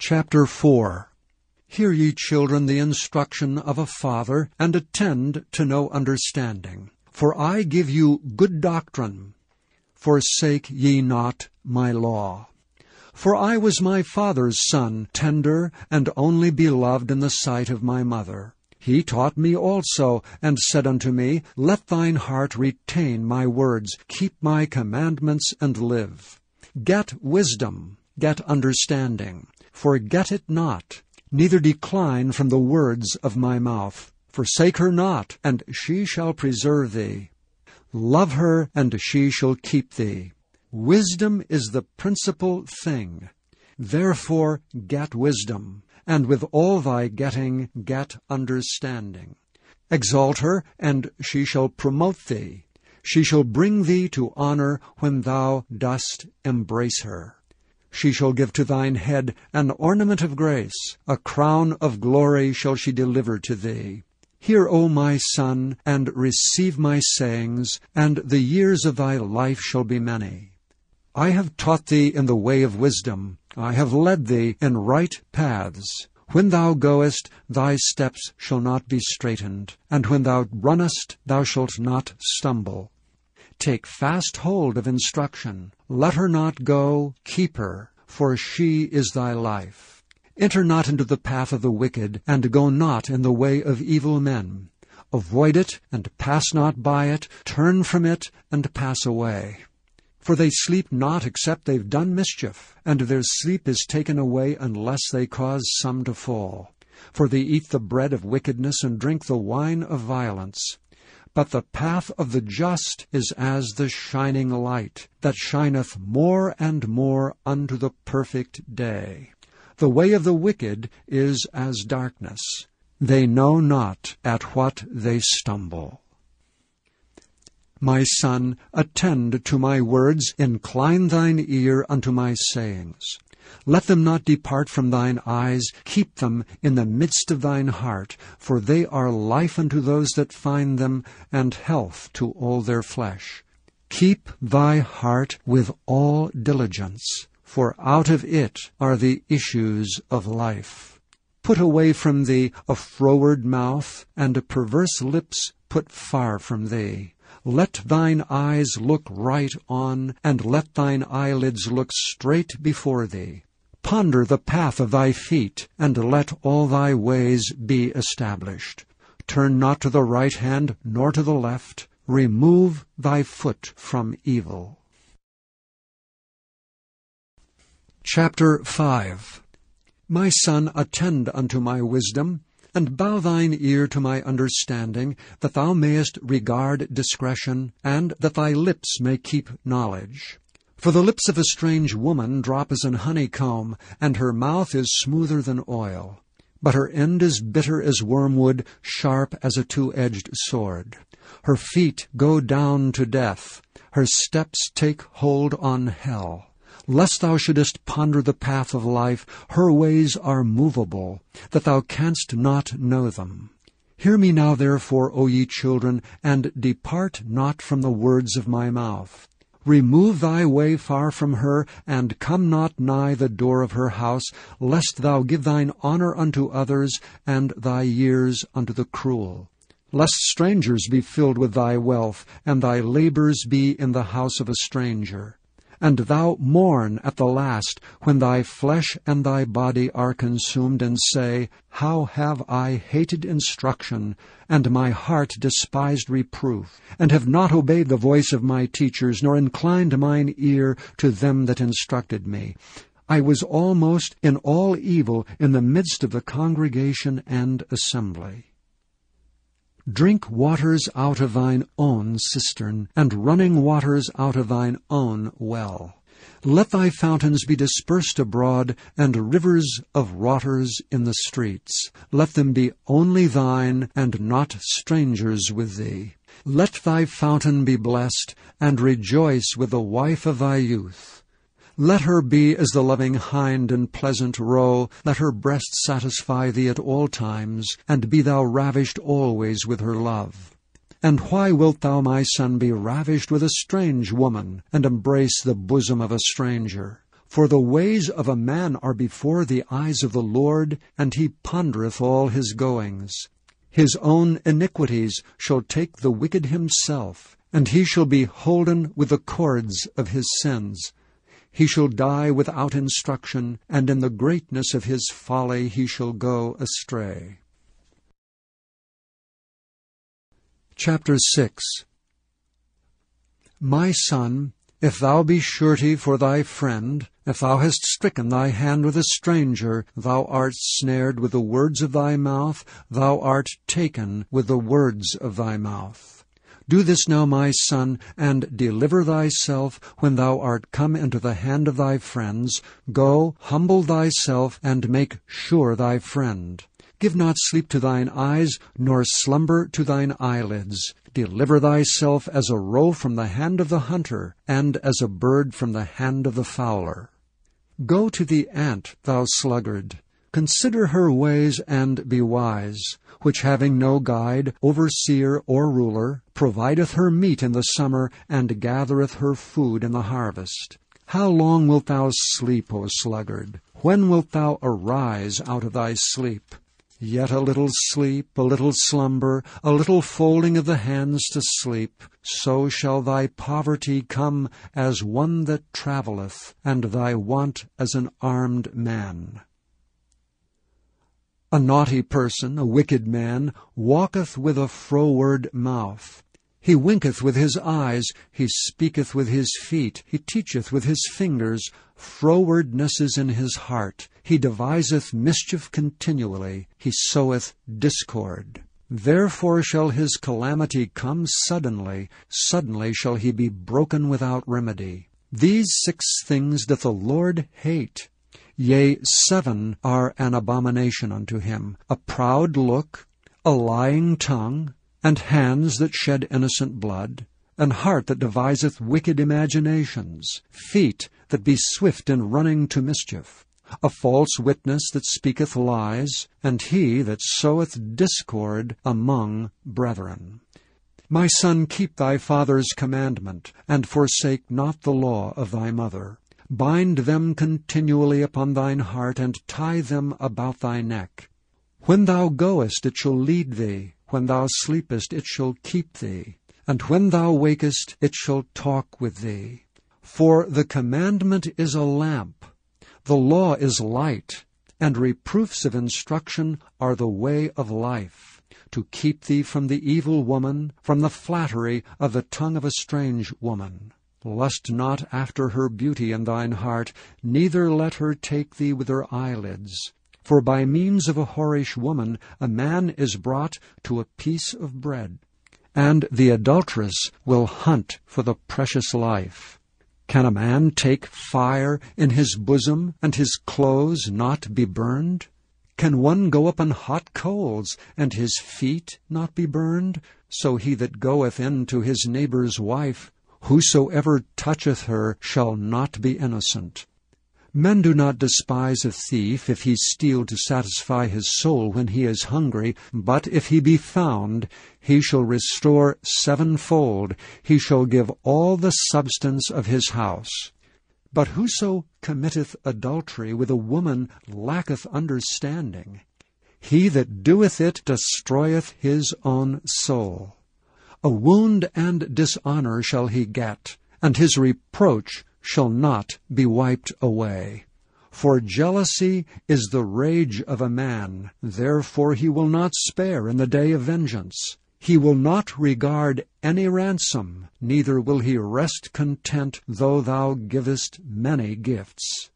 Chapter 4. Hear ye, children, the instruction of a father, and attend to no understanding. For I give you good doctrine. Forsake ye not my law. For I was my father's son, tender and only beloved in the sight of my mother. He taught me also, and said unto me, Let thine heart retain my words, keep my commandments, and live. Get wisdom, get understanding. Forget it not, neither decline from the words of my mouth. Forsake her not, and she shall preserve thee. Love her, and she shall keep thee. Wisdom is the principal thing. Therefore get wisdom, and with all thy getting get understanding. Exalt her, and she shall promote thee. She shall bring thee to honor when thou dost embrace her. She shall give to thine head an ornament of grace. A crown of glory shall she deliver to thee. Hear, O my son, and receive my sayings, and the years of thy life shall be many. I have taught thee in the way of wisdom. I have led thee in right paths. When thou goest, thy steps shall not be straitened, and when thou runnest, thou shalt not stumble. Take fast hold of instruction. Let her not go, keep her, for she is thy life. Enter not into the path of the wicked, and go not in the way of evil men. Avoid it, and pass not by it. Turn from it, and pass away. For they sleep not except they've done mischief, and their sleep is taken away unless they cause some to fall. For they eat the bread of wickedness, and drink the wine of violence. But the path of the just is as the shining light, that shineth more and more unto the perfect day. The way of the wicked is as darkness. They know not at what they stumble. My son, attend to my words, incline thine ear unto my sayings. Let them not depart from thine eyes, keep them in the midst of thine heart, for they are life unto those that find them, and health to all their flesh. Keep thy heart with all diligence, for out of it are the issues of life. Put away from thee a froward mouth, and perverse lips put far from thee. Let thine eyes look right on, and let thine eyelids look straight before thee. Ponder the path of thy feet, and let all thy ways be established. Turn not to the right hand, nor to the left. Remove thy foot from evil. Chapter 5. My son, attend unto my wisdom, and bow thine ear to my understanding, that thou mayest regard discretion, and that thy lips may keep knowledge. For the lips of a strange woman drop as an honeycomb, and her mouth is smoother than oil. But her end is bitter as wormwood, sharp as a two-edged sword. Her feet go down to death. Her steps take hold on hell. Lest thou shouldest ponder the path of life, her ways are movable, that thou canst not know them. Hear me now, therefore, O ye children, and depart not from the words of my mouth. Remove thy way far from her, and come not nigh the door of her house, lest thou give thine honor unto others, and thy years unto the cruel. Lest strangers be filled with thy wealth, and thy labors be in the house of a stranger. And thou mourn at the last, when thy flesh and thy body are consumed, and say, How have I hated instruction, and my heart despised reproof, and have not obeyed the voice of my teachers, nor inclined mine ear to them that instructed me. I was almost in all evil in the midst of the congregation and assembly. Drink waters out of thine own cistern, and running waters out of thine own well. Let thy fountains be dispersed abroad, and rivers of waters in the streets. Let them be only thine, and not strangers with thee. Let thy fountain be blessed, and rejoice with the wife of thy youth. Let her be as the loving hind in pleasant roe. Let her breast satisfy thee at all times, and be thou ravished always with her love. And why wilt thou, my son, be ravished with a strange woman, and embrace the bosom of a stranger? For the ways of a man are before the eyes of the Lord, and he pondereth all his goings. His own iniquities shall take the wicked himself, and he shall be holden with the cords of his sins. He shall die without instruction, and in the greatness of his folly he shall go astray. Chapter 6. My son, if thou be surety for thy friend, if thou hast stricken thy hand with a stranger, thou art snared with the words of thy mouth, thou art taken with the words of thy mouth. Do this now, my son, and deliver thyself when thou art come into the hand of thy friends. Go, humble thyself, and make sure thy friend. Give not sleep to thine eyes, nor slumber to thine eyelids. Deliver thyself as a roe from the hand of the hunter, and as a bird from the hand of the fowler. Go to the ant, thou sluggard. Consider her ways, and be wise, which having no guide, overseer, or ruler, provideth her meat in the summer, and gathereth her food in the harvest. How long wilt thou sleep, O sluggard? When wilt thou arise out of thy sleep? Yet a little sleep, a little slumber, a little folding of the hands to sleep, so shall thy poverty come as one that travelleth, and thy want as an armed man. A naughty person, a wicked man, walketh with a froward mouth. He winketh with his eyes, he speaketh with his feet, he teacheth with his fingers. Frowardness is in his heart. He deviseth mischief continually. He soweth discord. Therefore shall his calamity come suddenly. Suddenly shall he be broken without remedy. These 6 things doth the Lord hate. Yea, 7 are an abomination unto him: a proud look, a lying tongue, and hands that shed innocent blood, an heart that deviseth wicked imaginations, feet that be swift in running to mischief, a false witness that speaketh lies, and he that soweth discord among brethren. My son, keep thy father's commandment, and forsake not the law of thy mother. Bind them continually upon thine heart, and tie them about thy neck. When thou goest, it shall lead thee. When thou sleepest, it shall keep thee. And when thou wakest, it shall talk with thee. For the commandment is a lamp, the law is light, and reproofs of instruction are the way of life, to keep thee from the evil woman, from the flattery of the tongue of a strange woman. Lust not after her beauty in thine heart, neither let her take thee with her eyelids. For by means of a whorish woman a man is brought to a piece of bread, and the adulteress will hunt for the precious life. Can a man take fire in his bosom, and his clothes not be burned? Can one go upon hot coals, and his feet not be burned? So he that goeth in to his neighbour's wife, whosoever toucheth her shall not be innocent. Men do not despise a thief if he steal to satisfy his soul when he is hungry, but if he be found, he shall restore 7-fold. He shall give all the substance of his house. But whoso committeth adultery with a woman lacketh understanding. He that doeth it destroyeth his own soul. A wound and dishonor shall he get, and his reproach shall not be wiped away. For jealousy is the rage of a man, therefore he will not spare in the day of vengeance. He will not regard any ransom, neither will he rest content though thou givest many gifts.